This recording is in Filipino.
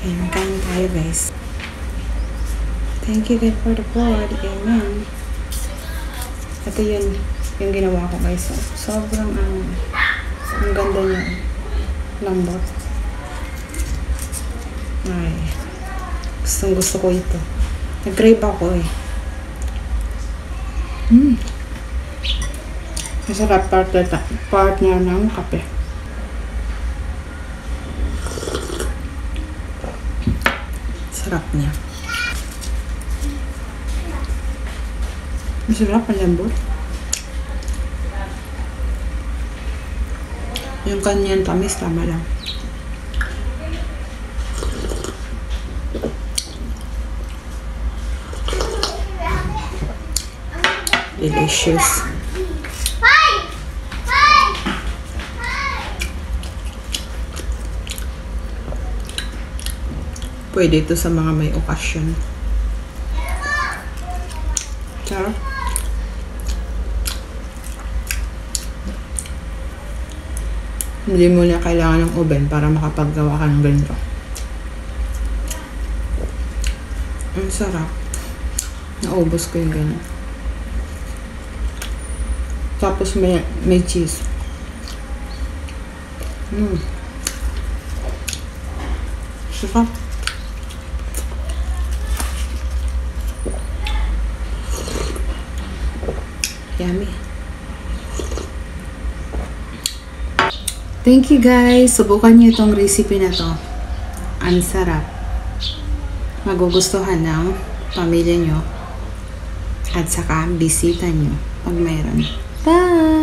Ayan, kain tayo guys. Thank you God for the food. Amen. Ito yun, yung ginawa ko guys. Sobrang ang ganda niya. Lambot. Ay, gustong gusto ko ito. Nag-crave ako eh. Masarap partner ng kape. Sarap niya. Masarap, ang lambot. Yung kanyang tamis, tama lang. Delicious. Pwede ito sa mga may okasyon. Sarap. Hindi mo na kailangan ng oven para makapaggawa ka ng ganito. Ang sarap. Naubos ko yung ganito. Tapos may cheese. Sarap. Yummy. Thank you guys. Subukan niyo itong recipe na to. Ang sarap. Magugustuhan ng pamilya nyo. At saka bisita nyo pag mayroon. Bye!